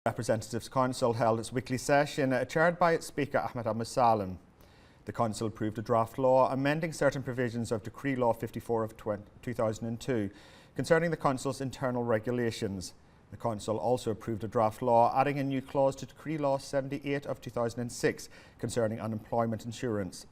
Representatives Council held its weekly session, chaired by its Speaker Ahmed Al-Musalim. The Council approved a draft law amending certain provisions of Decree Law 54 of 2002 concerning the Council's internal regulations. The Council also approved a draft law adding a new clause to Decree Law 78 of 2006 concerning unemployment insurance.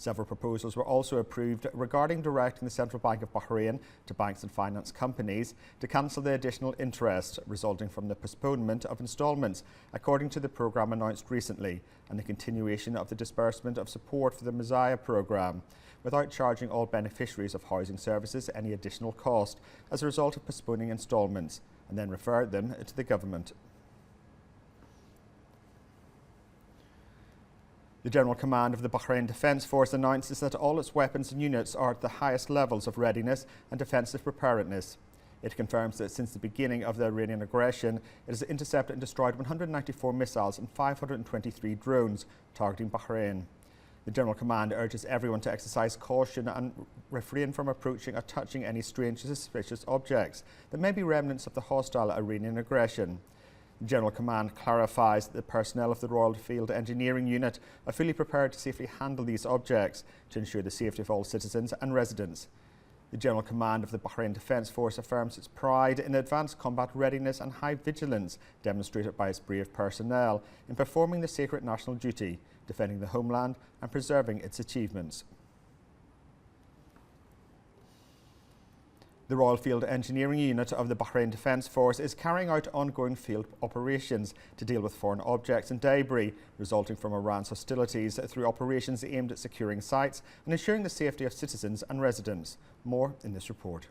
Several proposals were also approved regarding directing the Central Bank of Bahrain to banks and finance companies to cancel the additional interest resulting from the postponement of instalments according to the programme announced recently, and the continuation of the disbursement of support for the Messiah programme without charging all beneficiaries of housing services any additional cost as a result of postponing instalments, and then referred them to the government. The General Command of the Bahrain Defence Force announces that all its weapons and units are at the highest levels of readiness and defensive preparedness. It confirms that since the beginning of the Iranian aggression, it has intercepted and destroyed 194 missiles and 523 drones targeting Bahrain. The General Command urges everyone to exercise caution and refrain from approaching or touching any strange or suspicious objects that may be remnants of the hostile Iranian aggression. The General Command clarifies that the personnel of the Royal Field Engineering Unit are fully prepared to safely handle these objects to ensure the safety of all citizens and residents. The General Command of the Bahrain Defence Force affirms its pride in advanced combat readiness and high vigilance demonstrated by its brave personnel in performing the sacred national duty, defending the homeland and preserving its achievements. The Royal Field Engineering Unit of the Bahrain Defence Force is carrying out ongoing field operations to deal with foreign objects and debris resulting from Iran's hostilities through operations aimed at securing sites and ensuring the safety of citizens and residents. More in this report.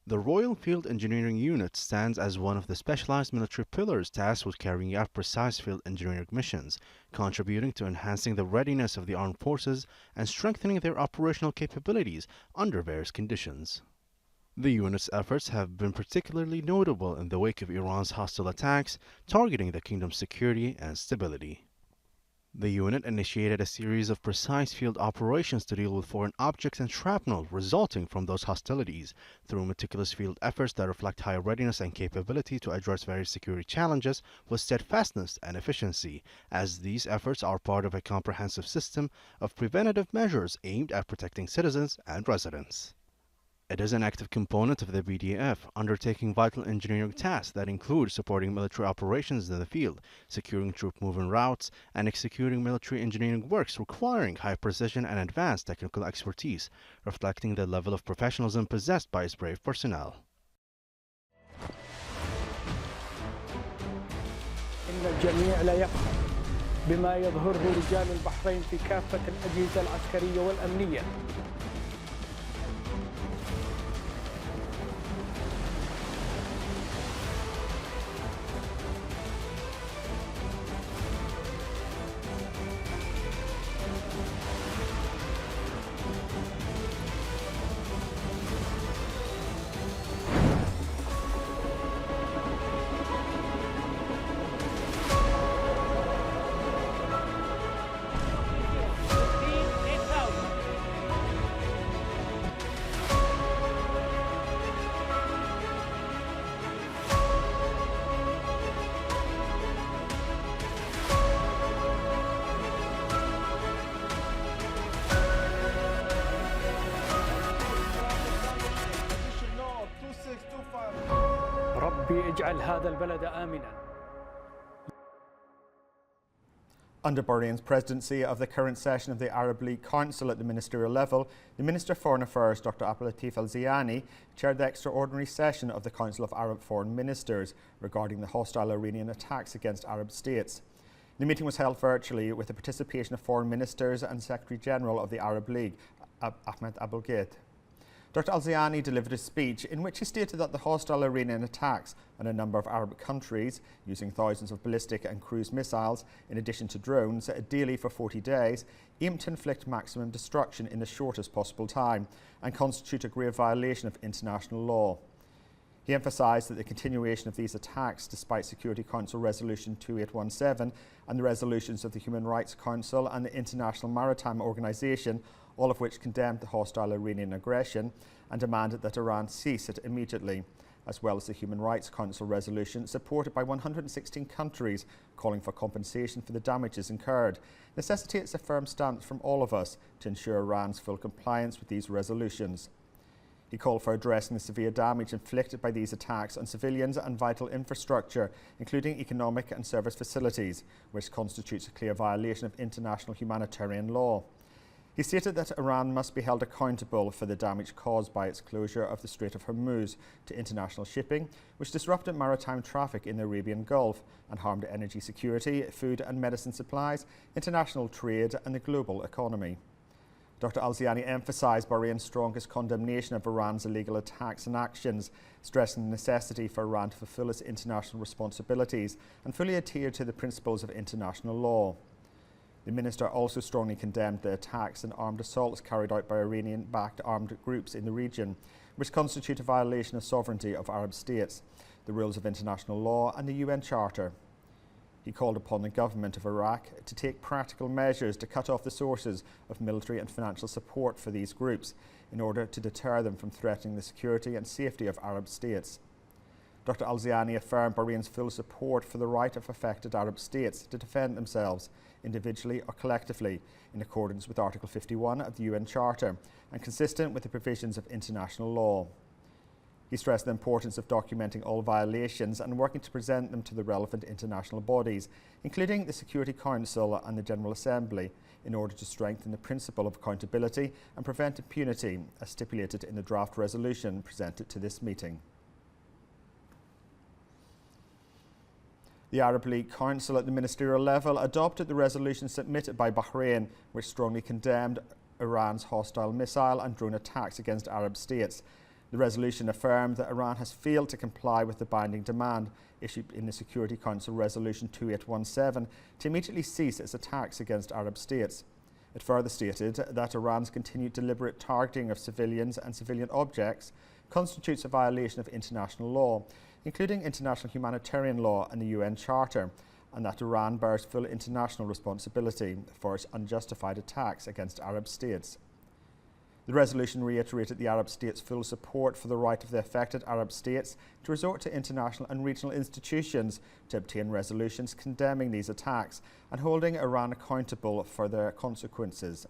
The Royal Field Engineering Unit stands as one of the specialized military pillars tasked with carrying out precise field engineering missions, contributing to enhancing the readiness of the armed forces and strengthening their operational capabilities under various conditions. The unit's efforts have been particularly notable in the wake of Iran's hostile attacks, targeting the kingdom's security and stability. The unit initiated a series of precise field operations to deal with foreign objects and shrapnel resulting from those hostilities through meticulous field efforts that reflect high readiness and capability to address various security challenges with steadfastness and efficiency, as these efforts are part of a comprehensive system of preventative measures aimed at protecting citizens and residents. It is an active component of the BDF, undertaking vital engineering tasks that include supporting military operations in the field, securing troop movement routes, and executing military engineering works requiring high precision and advanced technical expertise, reflecting the level of professionalism possessed by its brave personnel. إن الجميع لا يفخر بما يظهره رجال البحرين في كافة الأجهزة العسكرية والأمنية. ربي اجعل هذا البلد آمنا. Under Bahrain's presidency of the current session of the Arab League Council at the ministerial level, the Minister for Foreign Affairs, Dr. Abdulatif Al-Zayani, chaired the extraordinary session of the Council of Arab Foreign Ministers regarding the hostile Iranian attacks against Arab states. The meeting was held virtually with the participation of foreign ministers and Secretary General of the Arab League, Ahmed Abulgait. Dr. Al-Zayani delivered a speech in which he stated that the hostile Iranian attacks on a number of Arab countries, using thousands of ballistic and cruise missiles in addition to drones daily for 40 days, aim to inflict maximum destruction in the shortest possible time and constitute a grave violation of international law. He emphasised that the continuation of these attacks, despite Security Council Resolution 2817 and the resolutions of the Human Rights Council and the International Maritime Organization, all of which condemned the hostile Iranian aggression and demanded that Iran cease it immediately, as well as the Human Rights Council resolution supported by 116 countries calling for compensation for the damages incurred, necessitates a firm stance from all of us to ensure Iran's full compliance with these resolutions. He called for addressing the severe damage inflicted by these attacks on civilians and vital infrastructure, including economic and service facilities, which constitutes a clear violation of international humanitarian law. He stated that Iran must be held accountable for the damage caused by its closure of the Strait of Hormuz to international shipping, which disrupted maritime traffic in the Arabian Gulf and harmed energy security, food and medicine supplies, international trade and the global economy. Dr. Al-Ziani emphasised Bahrain's strongest condemnation of Iran's illegal attacks and actions, stressing the necessity for Iran to fulfil its international responsibilities and fully adhere to the principles of international law. The minister also strongly condemned the attacks and armed assaults carried out by Iranian-backed armed groups in the region, which constitute a violation of sovereignty of Arab states, the rules of international law and the UN Charter. He called upon the government of Iraq to take practical measures to cut off the sources of military and financial support for these groups in order to deter them from threatening the security and safety of Arab states. Dr. Al-Ziani affirmed Bahrain's full support for the right of affected Arab states to defend themselves, individually or collectively, in accordance with Article 51 of the UN Charter and consistent with the provisions of international law. He stressed the importance of documenting all violations and working to present them to the relevant international bodies, including the Security Council and the General Assembly, in order to strengthen the principle of accountability and prevent impunity, as stipulated in the draft resolution presented to this meeting. The Arab League Council at the ministerial level adopted the resolution submitted by Bahrain, which strongly condemned Iran's hostile missile and drone attacks against Arab states. The resolution affirmed that Iran has failed to comply with the binding demand issued in the Security Council Resolution 2817 to immediately cease its attacks against Arab states. It further stated that Iran's continued deliberate targeting of civilians and civilian objects constitutes a violation of international law, including international humanitarian law and the UN Charter, and that Iran bears full international responsibility for its unjustified attacks against Arab states. The resolution reiterated the Arab states' full support for the right of the affected Arab states to resort to international and regional institutions to obtain resolutions condemning these attacks and holding Iran accountable for their consequences.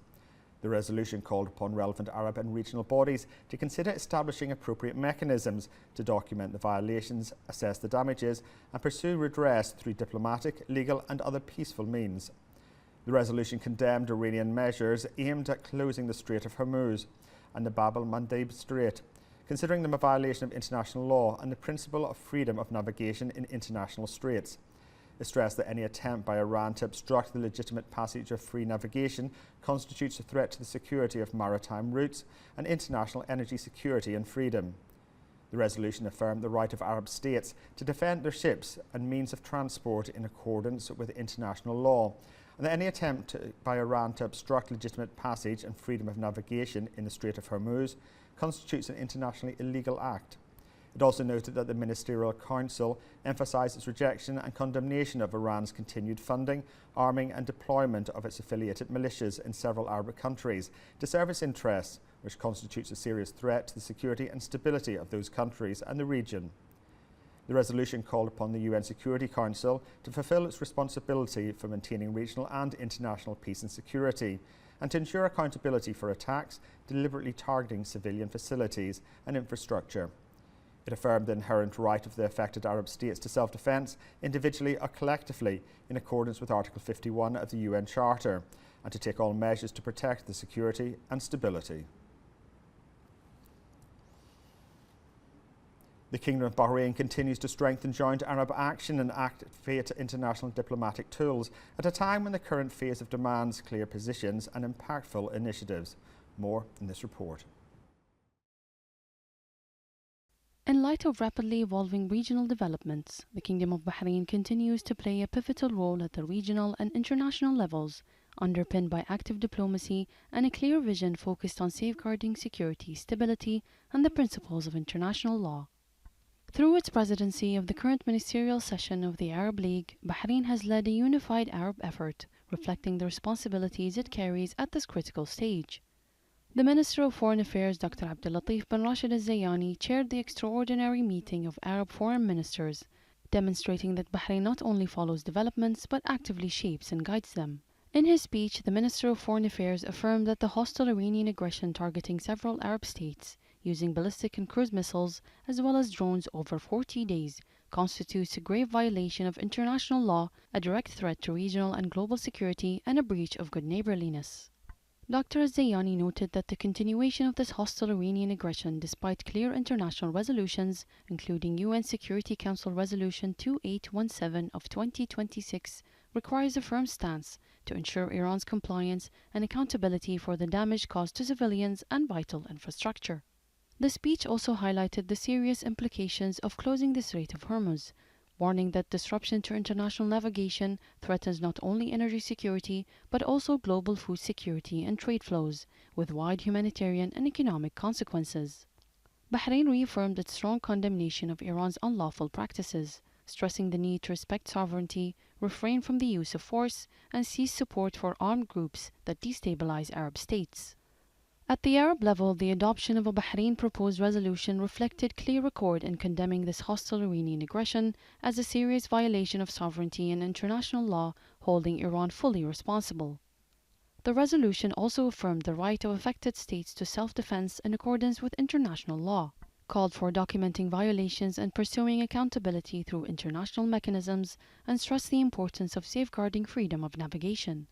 The resolution called upon relevant Arab and regional bodies to consider establishing appropriate mechanisms to document the violations, assess the damages and pursue redress through diplomatic, legal and other peaceful means. The resolution condemned Iranian measures aimed at closing the Strait of Hormuz and the Bab el-Mandeb Strait, considering them a violation of international law and the principle of freedom of navigation in international straits. It stressed that any attempt by Iran to obstruct the legitimate passage of free navigation constitutes a threat to the security of maritime routes and international energy security and freedom. The resolution affirmed the right of Arab states to defend their ships and means of transport in accordance with international law, and that any attempt by Iran to obstruct legitimate passage and freedom of navigation in the Strait of Hormuz constitutes an internationally illegal act. It also noted that the Ministerial Council emphasised its rejection and condemnation of Iran's continued funding, arming and deployment of its affiliated militias in several Arab countries to serve its interests, which constitutes a serious threat to the security and stability of those countries and the region. The resolution called upon the UN Security Council to fulfil its responsibility for maintaining regional and international peace and security, and to ensure accountability for attacks deliberately targeting civilian facilities and infrastructure. It affirmed the inherent right of the affected Arab states to self-defence, individually or collectively, in accordance with Article 51 of the UN Charter, and to take all measures to protect the security and stability. The Kingdom of Bahrain continues to strengthen joint Arab action and activate international diplomatic tools at a time when the current phase of demands clear positions and impactful initiatives. More in this report. In light of rapidly evolving regional developments, the Kingdom of Bahrain continues to play a pivotal role at the regional and international levels, underpinned by active diplomacy and a clear vision focused on safeguarding security, stability, and the principles of international law. Through its presidency of the current ministerial session of the Arab League, Bahrain has led a unified Arab effort, reflecting the responsibilities it carries at this critical stage. The Minister of Foreign Affairs, Dr. Abdulatif bin Rashid al-Zayani, chaired the extraordinary meeting of Arab foreign ministers, demonstrating that Bahrain not only follows developments but actively shapes and guides them. In his speech, the Minister of Foreign Affairs affirmed that the hostile Iranian aggression targeting several Arab states, using ballistic and cruise missiles as well as drones over 40 days, constitutes a grave violation of international law, a direct threat to regional and global security, and a breach of good neighborliness. Dr. Zayani noted that the continuation of this hostile Iranian aggression, despite clear international resolutions, including UN Security Council Resolution 2817 of 2026, requires a firm stance to ensure Iran's compliance and accountability for the damage caused to civilians and vital infrastructure. The speech also highlighted the serious implications of closing the Strait of Hormuz, warning that disruption to international navigation threatens not only energy security but also global food security and trade flows, with wide humanitarian and economic consequences. Bahrain reaffirmed its strong condemnation of Iran's unlawful practices, stressing the need to respect sovereignty, refrain from the use of force, and cease support for armed groups that destabilize Arab states. At the Arab level, the adoption of a Bahrain proposed resolution reflected clear accord in condemning this hostile Iranian aggression as a serious violation of sovereignty and international law, holding Iran fully responsible. The resolution also affirmed the right of affected states to self-defense in accordance with international law, called for documenting violations and pursuing accountability through international mechanisms, and stressed the importance of safeguarding freedom of navigation.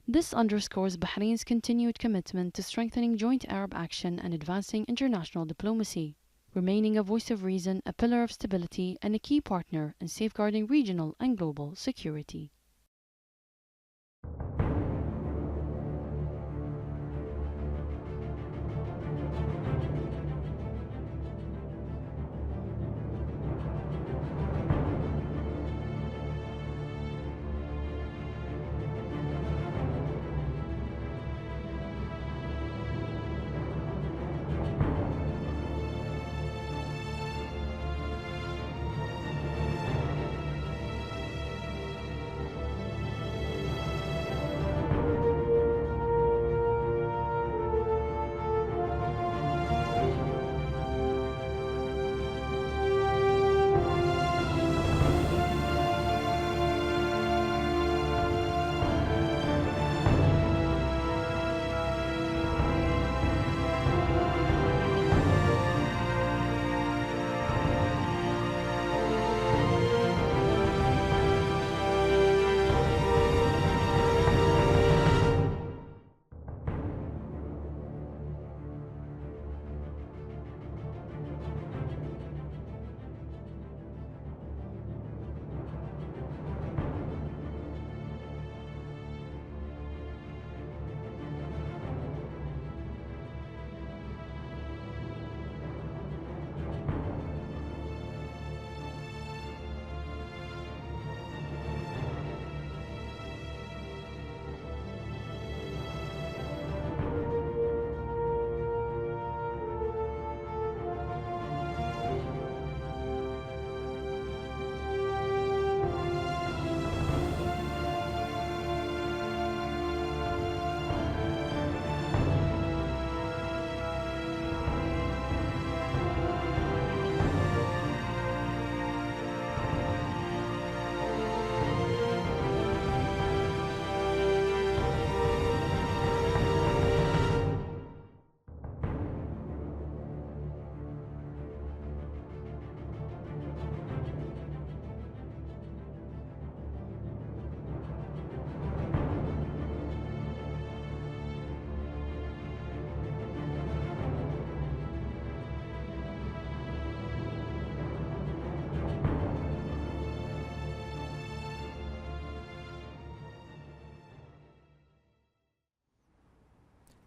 This underscores Bahrain's continued commitment to strengthening joint Arab action and advancing international diplomacy, remaining a voice of reason, a pillar of stability, and a key partner in safeguarding regional and global security.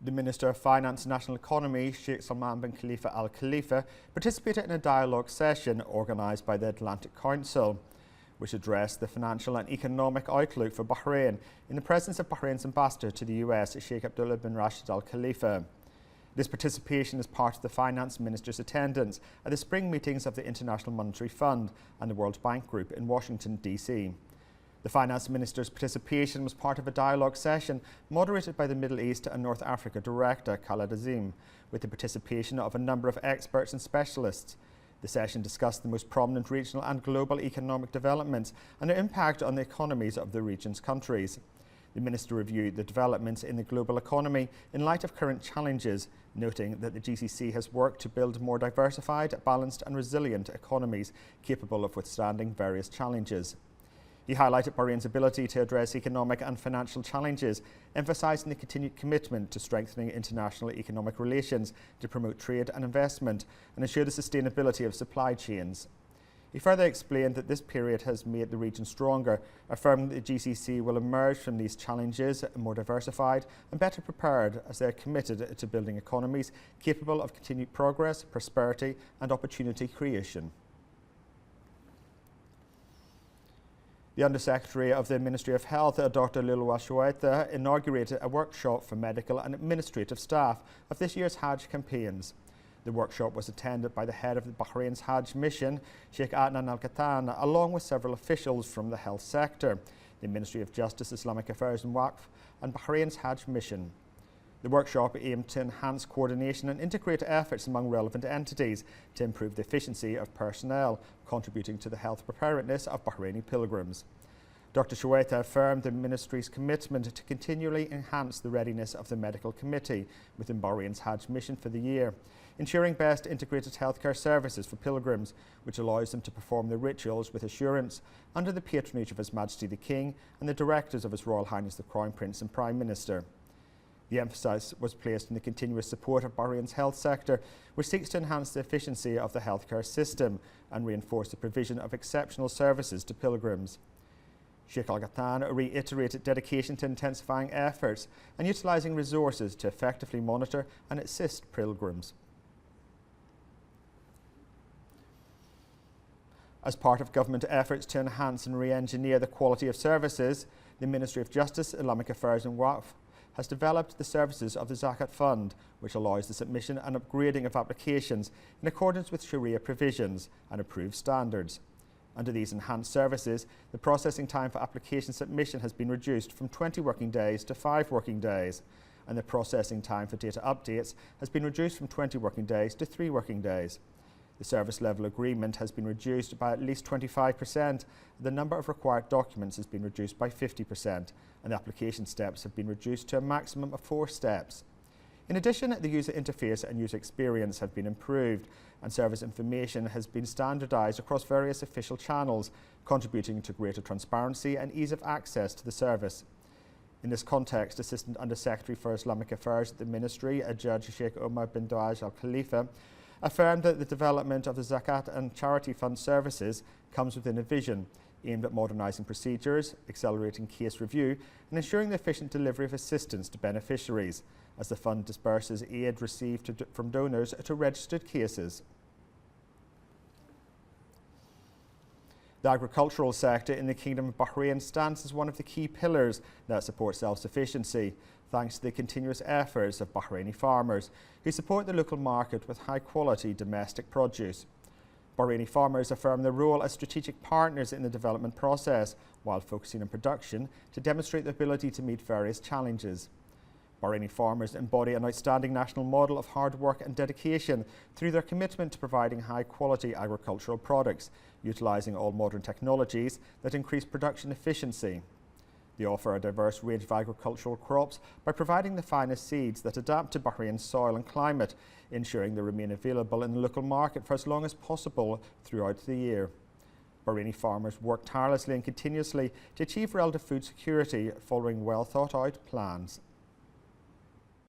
The Minister of Finance and National Economy, Sheikh Salman bin Khalifa Al Khalifa, participated in a dialogue session organised by the Atlantic Council, which addressed the financial and economic outlook for Bahrain in the presence of Bahrain's ambassador to the US, Sheikh Abdullah bin Rashid Al Khalifa. This participation is part of the Finance Minister's attendance at the spring meetings of the International Monetary Fund and the World Bank Group in Washington, D.C. The Finance Minister's participation was part of a dialogue session moderated by the Middle East and North Africa Director Khaled Azim, with the participation of a number of experts and specialists. The session discussed the most prominent regional and global economic developments and their impact on the economies of the region's countries. The Minister reviewed the developments in the global economy in light of current challenges, noting that the GCC has worked to build more diversified, balanced and resilient economies capable of withstanding various challenges. He highlighted Bahrain's ability to address economic and financial challenges, emphasising the continued commitment to strengthening international economic relations to promote trade and investment and ensure the sustainability of supply chains. He further explained that this period has made the region stronger, affirming that the GCC will emerge from these challenges more diversified and better prepared as they are committed to building economies capable of continued progress, prosperity and opportunity creation. The Undersecretary of the Ministry of Health, Dr. Lulwa Shuaita, inaugurated a workshop for medical and administrative staff of this year's Hajj campaigns. The workshop was attended by the head of the Bahrain's Hajj mission, Sheikh Adnan Al-Qattan, along with several officials from the health sector, the Ministry of Justice, Islamic Affairs and Waqf, and Bahrain's Hajj mission. The workshop aimed to enhance coordination and integrate efforts among relevant entities to improve the efficiency of personnel, contributing to the health preparedness of Bahraini pilgrims. Dr. Shuaita affirmed the Ministry's commitment to continually enhance the readiness of the medical committee within Bahrain's Hajj mission for the year, ensuring best integrated healthcare services for pilgrims, which allows them to perform their rituals with assurance under the patronage of His Majesty the King and the directives of His Royal Highness the Crown Prince and Prime Minister. The emphasis was placed on the continuous support of Bahrain's health sector, which seeks to enhance the efficiency of the healthcare system and reinforce the provision of exceptional services to pilgrims. Sheikh Al-Qattan reiterated dedication to intensifying efforts and utilising resources to effectively monitor and assist pilgrims. As part of government efforts to enhance and re-engineer the quality of services, the Ministry of Justice, Islamic Affairs and Waqf has developed the services of the Zakat Fund, which allows the submission and upgrading of applications in accordance with Sharia provisions and approved standards. Under these enhanced services, the processing time for application submission has been reduced from 20 working days to 5 working days, and the processing time for data updates has been reduced from 20 working days to 3 working days. The service level agreement has been reduced by at least 25%, the number of required documents has been reduced by 50%, and the application steps have been reduced to a maximum of 4 steps. In addition, the user interface and user experience have been improved, and service information has been standardised across various official channels, contributing to greater transparency and ease of access to the service. In this context, Assistant Undersecretary for Islamic Affairs at the Ministry, Judge Sheikh Omar bin Duaj Al Khalifa, affirmed that the development of the Zakat and Charity Fund services comes within a vision aimed at modernising procedures, accelerating case review and ensuring the efficient delivery of assistance to beneficiaries, as the fund disburses aid received from donors to registered cases. The agricultural sector in the Kingdom of Bahrain stands as one of the key pillars that support self-sufficiency, thanks to the continuous efforts of Bahraini farmers who support the local market with high-quality domestic produce. Bahraini farmers affirm their role as strategic partners in the development process while focusing on production to demonstrate their ability to meet various challenges. Bahraini farmers embody an outstanding national model of hard work and dedication through their commitment to providing high-quality agricultural products, utilising all modern technologies that increase production efficiency. They offer a diverse range of agricultural crops by providing the finest seeds that adapt to Bahrain's soil and climate, ensuring they remain available in the local market for as long as possible throughout the year. Bahraini farmers work tirelessly and continuously to achieve relative food security following well thought out plans.